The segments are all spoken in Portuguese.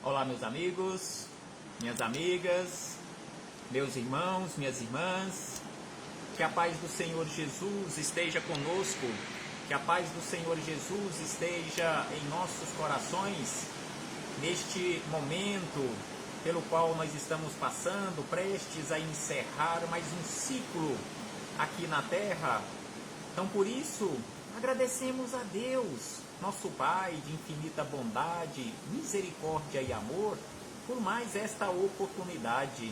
Olá, meus amigos, minhas amigas, meus irmãos, minhas irmãs, que a paz do Senhor Jesus esteja conosco, que a paz do Senhor Jesus esteja em nossos corações, neste momento pelo qual nós estamos passando, prestes a encerrar mais um ciclo aqui na Terra. Então, por isso, agradecemos a Deus, nosso Pai de infinita bondade, misericórdia e amor, por mais esta oportunidade.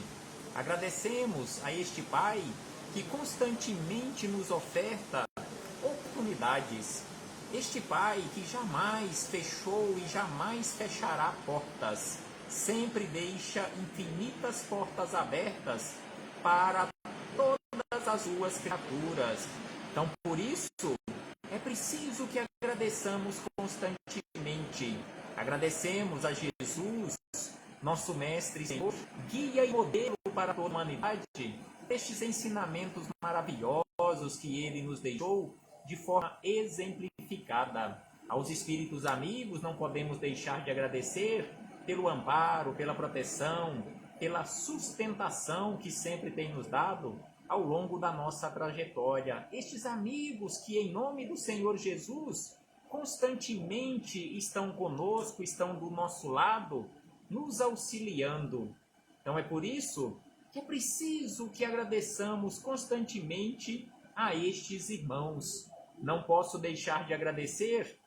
Agradecemos a este Pai que constantemente nos oferta oportunidades. Este Pai que jamais fechou e jamais fechará portas, sempre deixa infinitas portas abertas para todas as suas criaturas. Então, por isso, é preciso que agradeçamos constantemente. Agradecemos a Jesus, nosso Mestre e Senhor, guia e modelo para toda a humanidade, estes ensinamentos maravilhosos que Ele nos deixou de forma exemplificada. Aos espíritos amigos, não podemos deixar de agradecer pelo amparo, pela proteção, pela sustentação que sempre tem nos dado ao longo da nossa trajetória. Estes amigos que, em nome do Senhor Jesus, constantemente estão conosco, estão do nosso lado, nos auxiliando. Então é por isso que é preciso que agradeçamos constantemente a estes irmãos. Não posso deixar de agradecer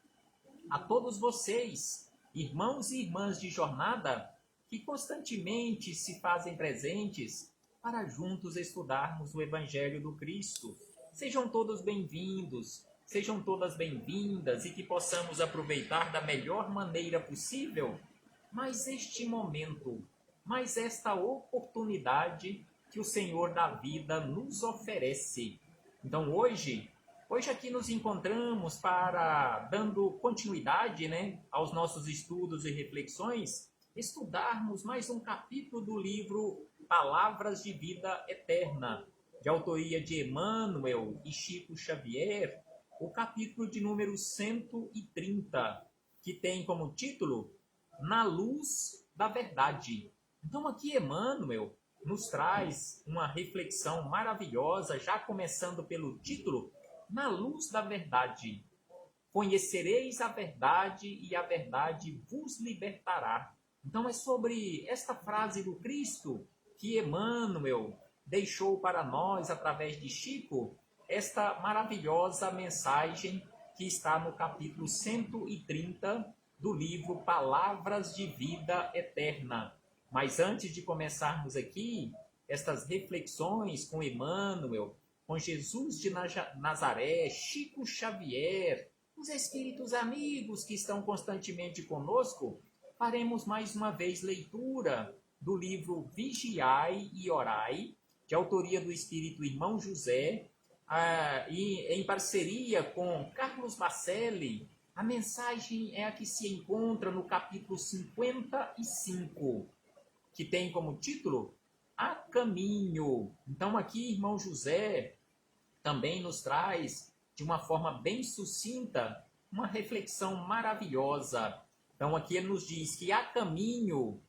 a todos vocês, irmãos e irmãs de jornada, que constantemente se fazem presentes para juntos estudarmos o Evangelho do Cristo. Sejam todos bem-vindos, sejam todas bem-vindas e que possamos aproveitar da melhor maneira possível mais este momento, mais esta oportunidade que o Senhor da vida nos oferece. Então hoje aqui nos encontramos para, dando continuidade, aos nossos estudos e reflexões, estudarmos mais um capítulo do livro Palavras de Vida Eterna, de autoria de Emmanuel e Chico Xavier, o capítulo de número 130, que tem como título Na Luz da Verdade. Então aqui Emmanuel nos traz uma reflexão maravilhosa, já começando pelo título, Na Luz da Verdade. Conhecereis a verdade e a verdade vos libertará. Então é sobre esta frase do Cristo que Emmanuel deixou para nós, através de Chico, esta maravilhosa mensagem que está no capítulo 130 do livro Palavras de Vida Eterna. Mas antes de começarmos aqui estas reflexões com Emmanuel, com Jesus de Nazaré, Chico Xavier, os espíritos amigos que estão constantemente conosco, faremos mais uma vez leitura do livro Vigiai e Orai, de autoria do espírito Irmão José, e em parceria com Carlos Bacelli. A mensagem é a que se encontra no capítulo 55, que tem como título A Caminho. Então aqui, Irmão José também nos traz, de uma forma bem sucinta, uma reflexão maravilhosa. Então aqui ele nos diz que a caminho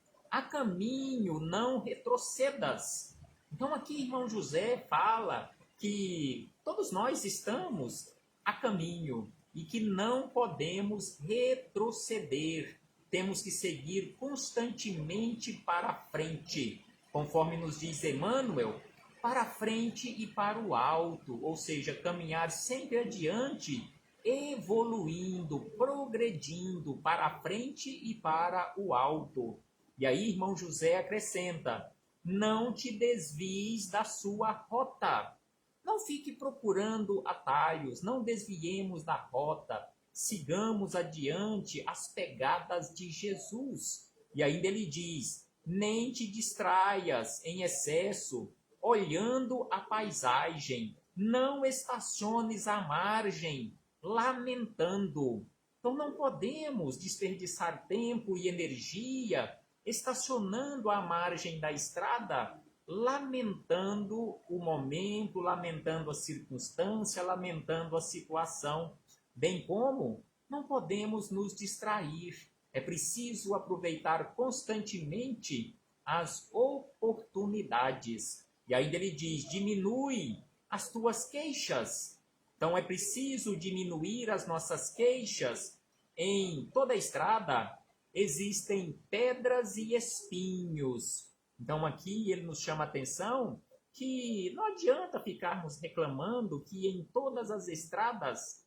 não retrocedas. Então aqui Irmão José fala que todos nós estamos a caminho e que não podemos retroceder. Temos que seguir constantemente para frente, conforme nos diz Emmanuel, para frente e para o alto, ou seja, caminhar sempre adiante, evoluindo, progredindo para a frente e para o alto. E aí, Irmão José acrescenta, não te desvies da sua rota. Não fique procurando atalhos, não desviemos da rota. Sigamos adiante as pegadas de Jesus. E ainda ele diz, nem te distraias em excesso, olhando a paisagem. Não estaciones à margem, lamentando. Então não podemos desperdiçar tempo e energia estacionando à margem da estrada, lamentando o momento, lamentando a circunstância, lamentando a situação, bem como não podemos nos distrair, É preciso aproveitar constantemente as oportunidades. E ainda ele diz: diminui as tuas queixas. Então é preciso diminuir as nossas queixas. Em toda a estrada existem pedras e espinhos. Então aqui ele nos chama a atenção que não adianta ficarmos reclamando que em todas as estradas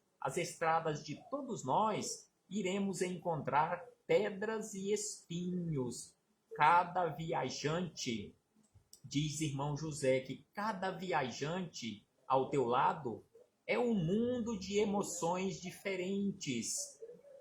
de todos nós, iremos encontrar pedras e espinhos. Cada viajante, diz irmão José, que cada viajante ao teu lado é um mundo de emoções diferentes.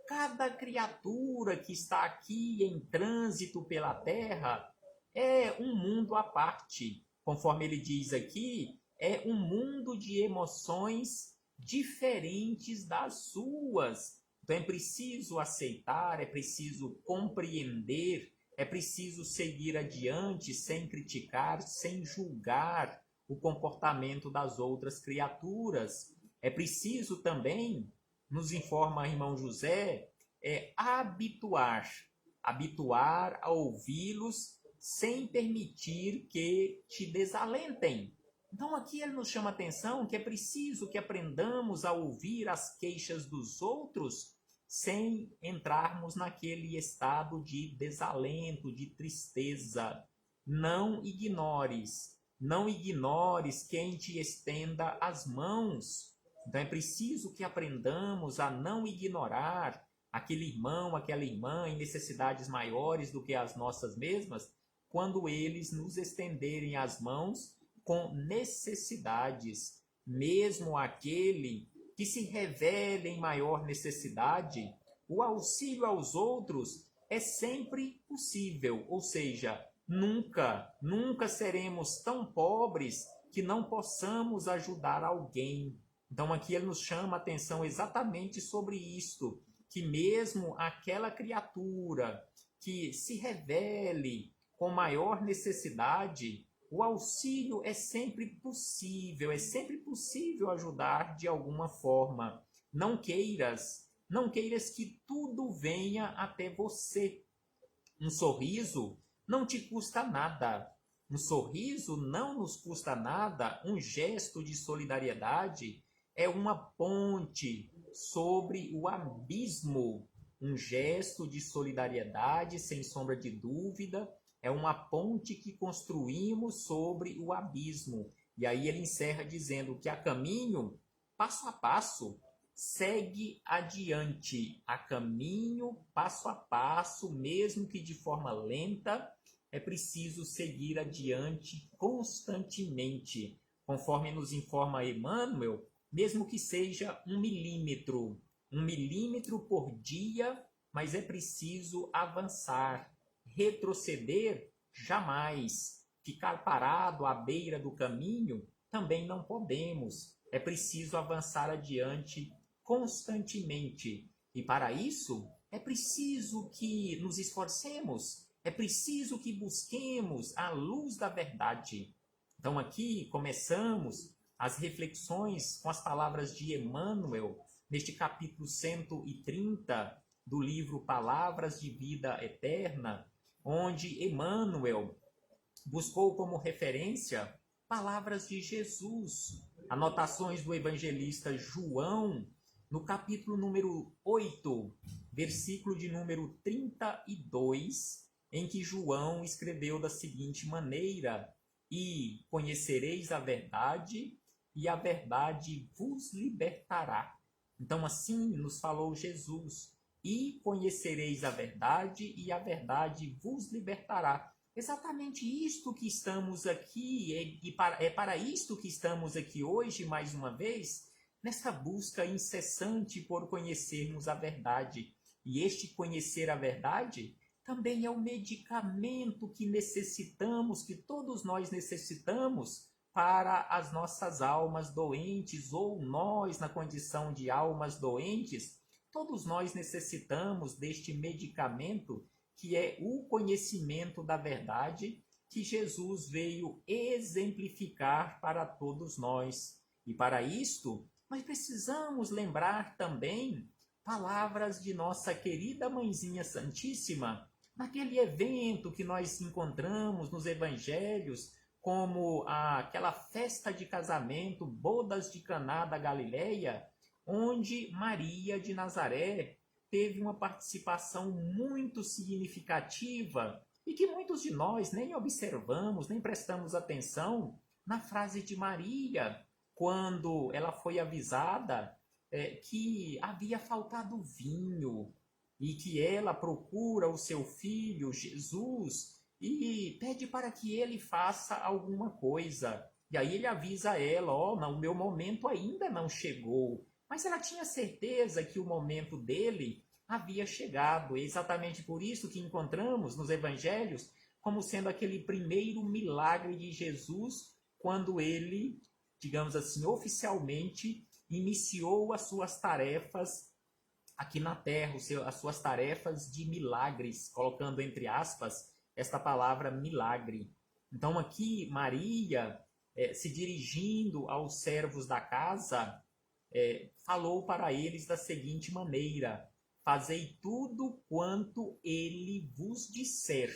Cada criatura que está aqui em trânsito pela terra é um mundo à parte. Conforme ele diz aqui, é um mundo de emoções diferentes das suas. Então é preciso aceitar, é preciso compreender, é preciso seguir adiante sem criticar, sem julgar o comportamento das outras criaturas. É preciso também, nos informa irmão José, habituar a ouvi-los sem permitir que te desalentem. Então aqui ele nos chama a atenção que é preciso que aprendamos a ouvir as queixas dos outros sem entrarmos naquele estado de desalento, de tristeza. Não ignores quem te estenda as mãos. Então é preciso que aprendamos a não ignorar aquele irmão, aquela irmã em necessidades maiores do que as nossas mesmas, quando eles nos estenderem as mãos com necessidades. Mesmo aquele que se revela em maior necessidade, o auxílio aos outros é sempre possível, ou seja, nunca seremos tão pobres que não possamos ajudar alguém. Então aqui ele nos chama a atenção exatamente sobre isto, que mesmo aquela criatura que se revele com maior necessidade, o auxílio é sempre possível ajudar de alguma forma. Não queiras que tudo venha até você. Um sorriso não te custa nada. Um sorriso não nos custa nada. Um gesto de solidariedade é uma ponte sobre o abismo. Um gesto de solidariedade, sem sombra de dúvida, é uma ponte que construímos sobre o abismo. E aí ele encerra dizendo que a caminho, passo a passo, segue adiante. A caminho, passo a passo, mesmo que de forma lenta, é preciso seguir adiante constantemente. Conforme nos informa Emmanuel, mesmo que seja 1 milímetro por dia, mas é preciso avançar. Retroceder, jamais. Ficar parado à beira do caminho, também não podemos. É preciso avançar adiante constantemente. E para isso, é preciso que nos esforcemos, é preciso que busquemos a luz da verdade. Então aqui começamos as reflexões com as palavras de Emmanuel, neste capítulo 130 do livro Palavras de Vida Eterna, onde Emmanuel buscou como referência palavras de Jesus, anotações do evangelista João, no capítulo número 8, versículo de número 32, em que João escreveu da seguinte maneira: e conhecereis a verdade, e a verdade vos libertará. Então assim nos falou Jesus: e conhecereis a verdade, e a verdade vos libertará. Exatamente isto que estamos aqui, é para isto que estamos aqui hoje, mais uma vez, nessa busca incessante por conhecermos a verdade. E este conhecer a verdade também é o medicamento que necessitamos, que todos nós necessitamos, para as nossas almas doentes, ou nós na condição de almas doentes. Todos nós necessitamos deste medicamento, que é o conhecimento da verdade, que Jesus veio exemplificar para todos nós. E para isto, nós precisamos lembrar também palavras de nossa querida Mãezinha Santíssima, naquele evento que nós encontramos nos evangelhos, como aquela festa de casamento, bodas de Caná da Galileia, onde Maria de Nazaré teve uma participação muito significativa e que muitos de nós nem observamos, nem prestamos atenção na frase de Maria, quando ela foi avisada que havia faltado vinho e que ela procura o seu filho Jesus e pede para que ele faça alguma coisa. E aí ele avisa ela, ó, o meu momento ainda não chegou. Mas ela tinha certeza que o momento dele havia chegado. É exatamente por isso que encontramos nos evangelhos como sendo aquele primeiro milagre de Jesus, quando ele, digamos assim, oficialmente iniciou as suas tarefas aqui na terra, as suas tarefas de milagres, colocando entre aspas esta palavra milagre. Então aqui Maria, se dirigindo aos servos da casa, falou para eles da seguinte maneira: fazei tudo quanto ele vos disser.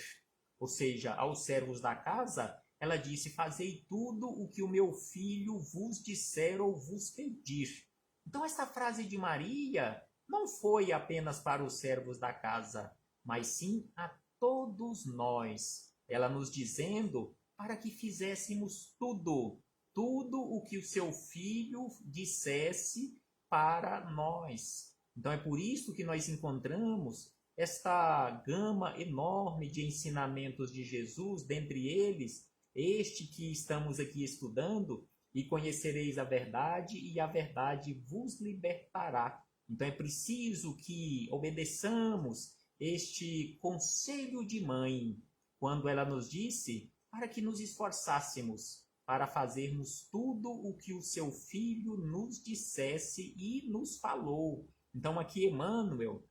Ou seja, aos servos da casa, ela disse: fazei tudo o que o meu filho vos disser ou vos pedir. Então essa frase de Maria não foi apenas para os servos da casa, mas sim a todos nós. Ela nos dizendo para que fizéssemos tudo o que o seu filho dissesse para nós. Então é por isso que nós encontramos esta gama enorme de ensinamentos de Jesus, dentre eles este que estamos aqui estudando, e conhecereis a verdade, e a verdade vos libertará. Então é preciso que obedeçamos este conselho de mãe, quando ela nos disse para que nos esforçássemos para fazermos tudo o que o seu filho nos dissesse e nos falou. Então aqui Emmanuel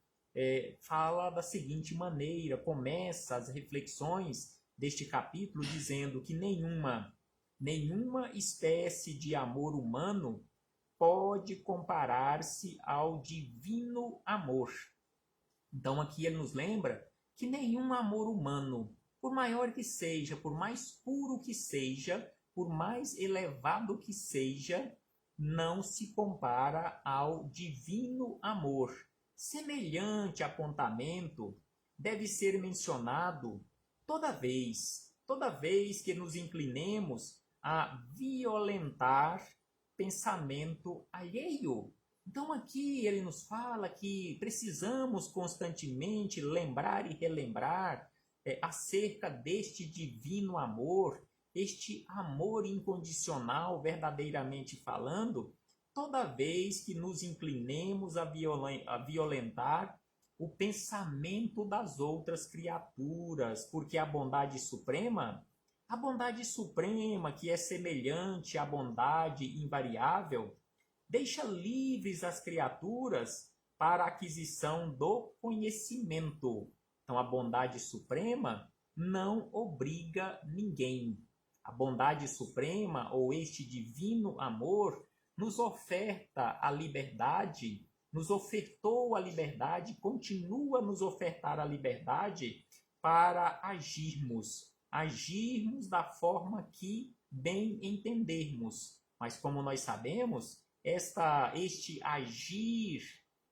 fala da seguinte maneira, começa as reflexões deste capítulo dizendo que nenhuma espécie de amor humano pode comparar-se ao divino amor. Então aqui ele nos lembra que nenhum amor humano, por maior que seja, por mais puro que seja, por mais elevado que seja, não se compara ao divino amor. Semelhante apontamento deve ser mencionado toda vez que nos inclinemos a violentar pensamento alheio. Então aqui ele nos fala que precisamos constantemente lembrar e relembrar acerca deste divino amor, este amor incondicional, verdadeiramente falando, toda vez que nos inclinemos a violentar o pensamento das outras criaturas, porque a bondade suprema que é semelhante à bondade invariável, deixa livres as criaturas para a aquisição do conhecimento. Então, a bondade suprema não obriga ninguém. A bondade suprema, ou este divino amor, nos oferta a liberdade, nos ofertou a liberdade, continua a nos ofertar a liberdade para agirmos da forma que bem entendermos. Mas como nós sabemos, este agir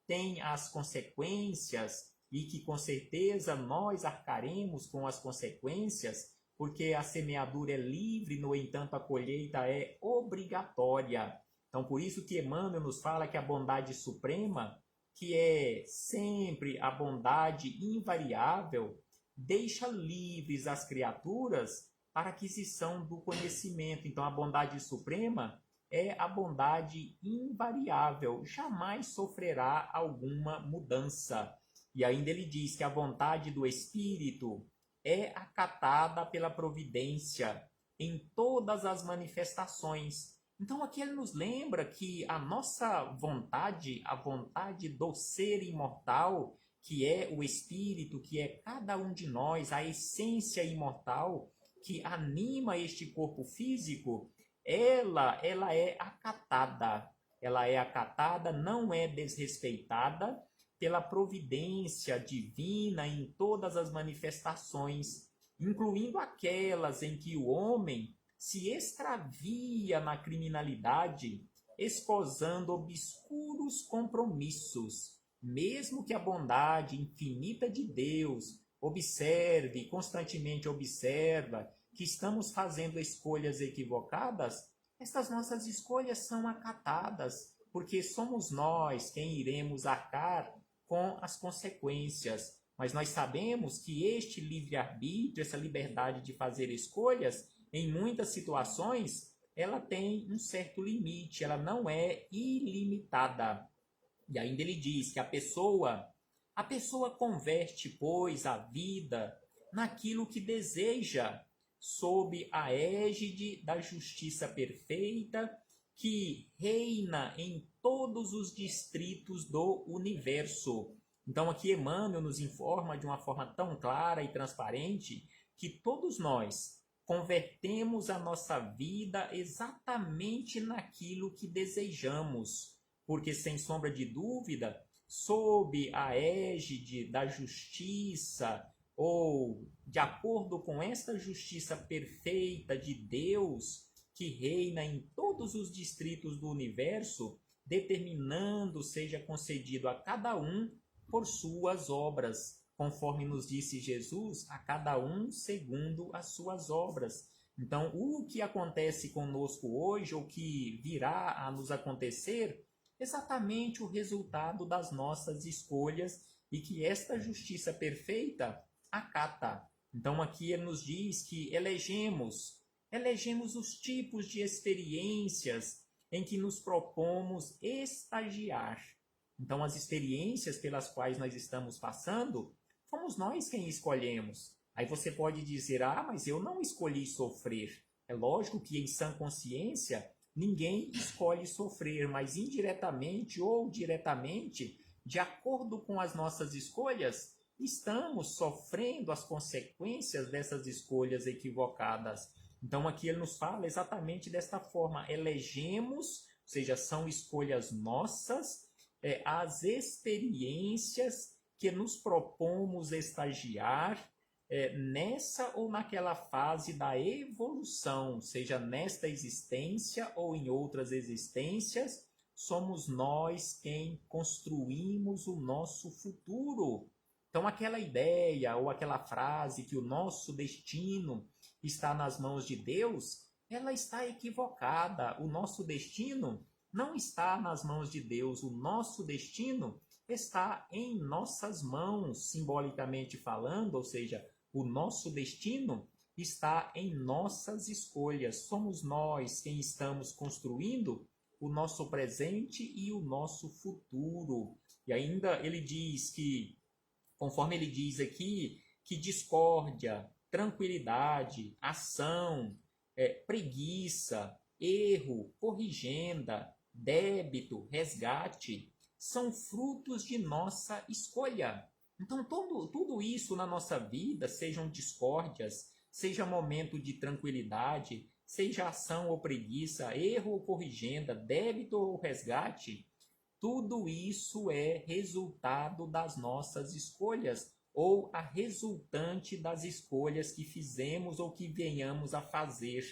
tem as consequências e que com certeza nós arcaremos com as consequências, porque a semeadura é livre, no entanto a colheita é obrigatória. Então por isso que Emmanuel nos fala que a bondade suprema, que é sempre a bondade invariável, deixa livres as criaturas para a aquisição do conhecimento. Então a bondade suprema é a bondade invariável, jamais sofrerá alguma mudança. E ainda ele diz que a vontade do Espírito é acatada pela providência em todas as manifestações. Então aqui ele nos lembra que a nossa vontade, a vontade do ser imortal, que é o Espírito, que é cada um de nós, a essência imortal que anima este corpo físico, ela é acatada. Ela é acatada, não é desrespeitada, pela providência divina em todas as manifestações, incluindo aquelas em que o homem se extravia na criminalidade, esposando obscuros compromissos, mesmo que a bondade infinita de Deus constantemente observa que estamos fazendo escolhas equivocadas, estas nossas escolhas são acatadas, porque somos nós quem iremos arcar com as consequências. Mas nós sabemos que este livre-arbítrio, essa liberdade de fazer escolhas, em muitas situações, ela tem um certo limite, ela não é ilimitada. E ainda ele diz que a pessoa converte, pois, a vida naquilo que deseja, sob a égide da justiça perfeita que reina em todos os distritos do universo. Então aqui Emmanuel nos informa de uma forma tão clara e transparente que todos nós convertemos a nossa vida exatamente naquilo que desejamos, porque sem sombra de dúvida, sob a égide da justiça, ou de acordo com esta justiça perfeita de Deus, que reina em todos os distritos do universo, determinando seja concedido a cada um por suas obras, conforme nos disse Jesus, a cada um segundo as suas obras. Então, o que acontece conosco hoje, ou que virá a nos acontecer, exatamente o resultado das nossas escolhas e que esta justiça perfeita acata. Então aqui ele nos diz que elegemos os tipos de experiências em que nos propomos estagiar. Então as experiências pelas quais nós estamos passando, fomos nós quem escolhemos. Aí você pode dizer, mas eu não escolhi sofrer. É lógico que em sã consciência, ninguém escolhe sofrer, mas indiretamente ou diretamente, de acordo com as nossas escolhas, estamos sofrendo as consequências dessas escolhas equivocadas. Então aqui ele nos fala exatamente desta forma, elegemos, ou seja, são escolhas nossas, as experiências que nos propomos estagiar, nessa ou naquela fase da evolução, seja nesta existência ou em outras existências, somos nós quem construímos o nosso futuro. Então aquela ideia ou aquela frase que o nosso destino está nas mãos de Deus, ela está equivocada. O nosso destino não está nas mãos de Deus, o nosso destino está em nossas mãos, simbolicamente falando, ou seja, o nosso destino está em nossas escolhas. Somos nós quem estamos construindo o nosso presente e o nosso futuro. E ainda ele diz que, conforme ele diz aqui, que discórdia, tranquilidade, ação, preguiça, erro, corrigenda, débito, resgate, são frutos de nossa escolha. Então, tudo isso na nossa vida, sejam discórdias, seja momento de tranquilidade, seja ação ou preguiça, erro ou corrigenda, débito ou resgate, tudo isso é resultado das nossas escolhas, ou a resultante das escolhas que fizemos ou que venhamos a fazer.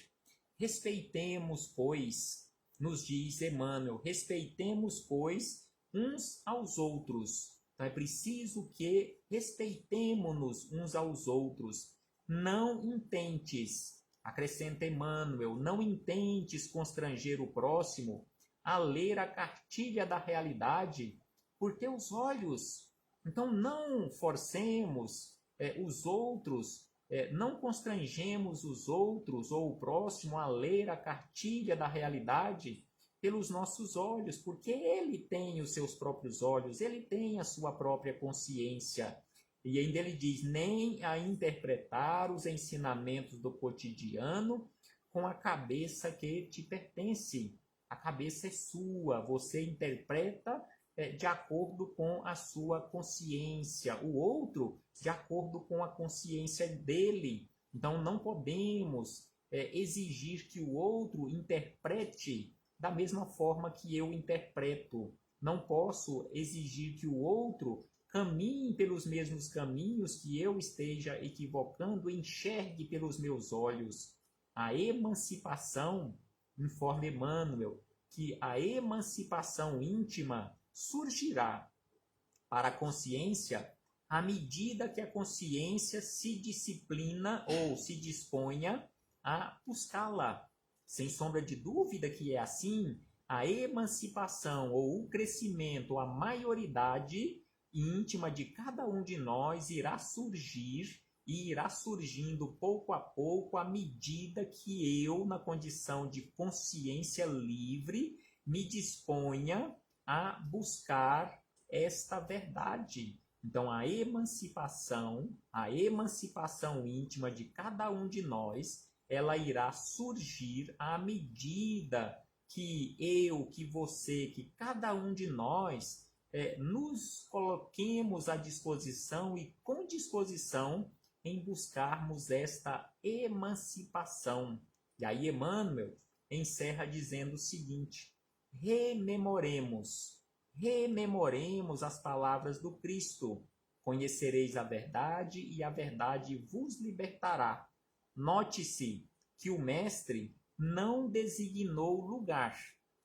Respeitemos, pois, nos diz Emmanuel, respeitemos, pois, uns aos outros. Então é preciso que respeitemo-nos uns aos outros. Não intentes, acrescenta Emmanuel, não intentes constranger o próximo a ler a cartilha da realidade por teus olhos. Então não forcemos os outros, não constrangemos os outros ou o próximo a ler a cartilha da realidade pelos nossos olhos, porque ele tem os seus próprios olhos, ele tem a sua própria consciência. E ainda ele diz, nem a interpretar os ensinamentos do cotidiano com a cabeça que te pertence. A cabeça é sua, você interpreta de acordo com a sua consciência, o outro de acordo com a consciência dele. Então não podemos exigir que o outro interprete da mesma forma que eu interpreto. não posso exigir que o outro caminhe pelos mesmos caminhos que eu esteja equivocando, enxergue pelos meus olhos. A emancipação, informa Emmanuel, que a emancipação íntima surgirá para a consciência à medida que a consciência se disciplina ou se disponha a buscá-la. Sem sombra de dúvida que é assim, a emancipação ou o crescimento, a maioridade íntima de cada um de nós irá surgir e irá surgindo pouco a pouco à medida que eu, na condição de consciência livre, me disponha a buscar esta verdade. Então, a emancipação íntima de cada um de nós, ela irá surgir à medida que eu, que você, que cada um de nós nos coloquemos à disposição e com disposição em buscarmos esta emancipação. E aí Emmanuel encerra dizendo o seguinte: rememoremos as palavras do Cristo. Conhecereis a verdade e a verdade vos libertará. Note-se que o Mestre não designou lugar.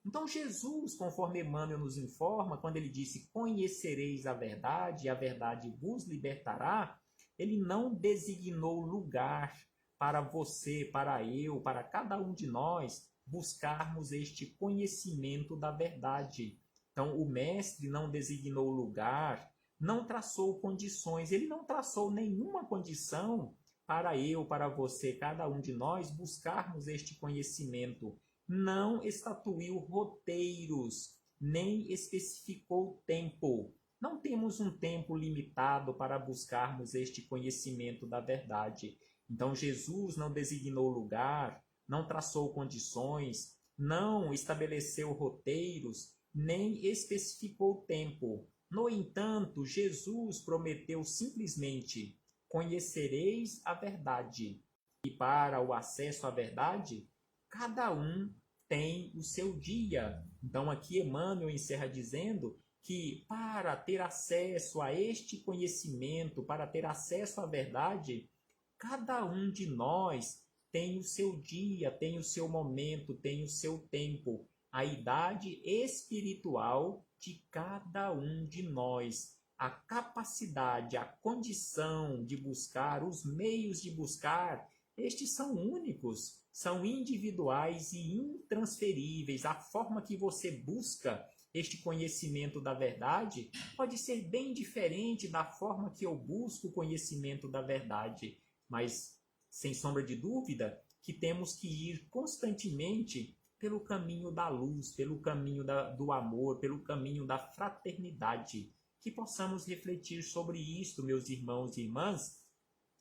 Então Jesus, conforme Emmanuel nos informa, quando ele disse conhecereis a verdade e a verdade vos libertará, ele não designou lugar para você, para eu, para cada um de nós buscarmos este conhecimento da verdade. Então o Mestre não designou lugar, não traçou condições, ele não traçou nenhuma condição para eu, para você, cada um de nós buscarmos este conhecimento. Não estatuiu roteiros, nem especificou tempo. Não temos um tempo limitado para buscarmos este conhecimento da verdade. Então, Jesus não designou lugar, não traçou condições, não estabeleceu roteiros, nem especificou tempo. No entanto, Jesus prometeu simplesmente: conhecereis a verdade. E para o acesso à verdade, cada um tem o seu dia. Então aqui Emmanuel encerra dizendo que para ter acesso a este conhecimento, para ter acesso à verdade, cada um de nós tem o seu dia, tem o seu momento, tem o seu tempo, a idade espiritual de cada um de nós, a capacidade, a condição de buscar, os meios de buscar, estes são únicos, são individuais e intransferíveis. A forma que você busca este conhecimento da verdade pode ser bem diferente da forma que eu busco o conhecimento da verdade, mas sem sombra de dúvida que temos que ir constantemente pelo caminho da luz, pelo caminho do amor, pelo caminho da fraternidade. Que possamos refletir sobre isto, meus irmãos e irmãs,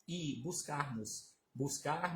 e buscarmos,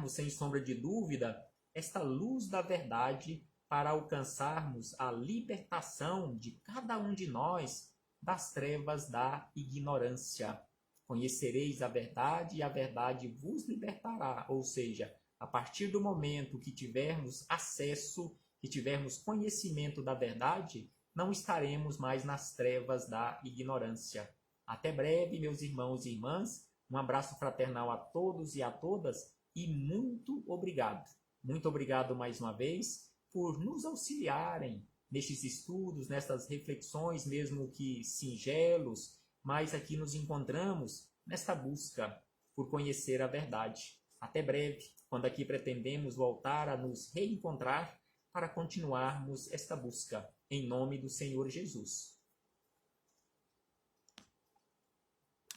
sem sombra de dúvida, esta luz da verdade para alcançarmos a libertação de cada um de nós das trevas da ignorância. Conhecereis a verdade e a verdade vos libertará, ou seja, a partir do momento que tivermos acesso, que tivermos conhecimento da verdade, não estaremos mais nas trevas da ignorância. Até breve, meus irmãos e irmãs. Um abraço fraternal a todos e a todas e muito obrigado. Muito obrigado mais uma vez por nos auxiliarem nestes estudos, nestas reflexões, mesmo que singelos, mas aqui nos encontramos nesta busca por conhecer a verdade. Até breve, quando aqui pretendemos voltar a nos reencontrar para continuarmos esta busca, em nome do Senhor Jesus.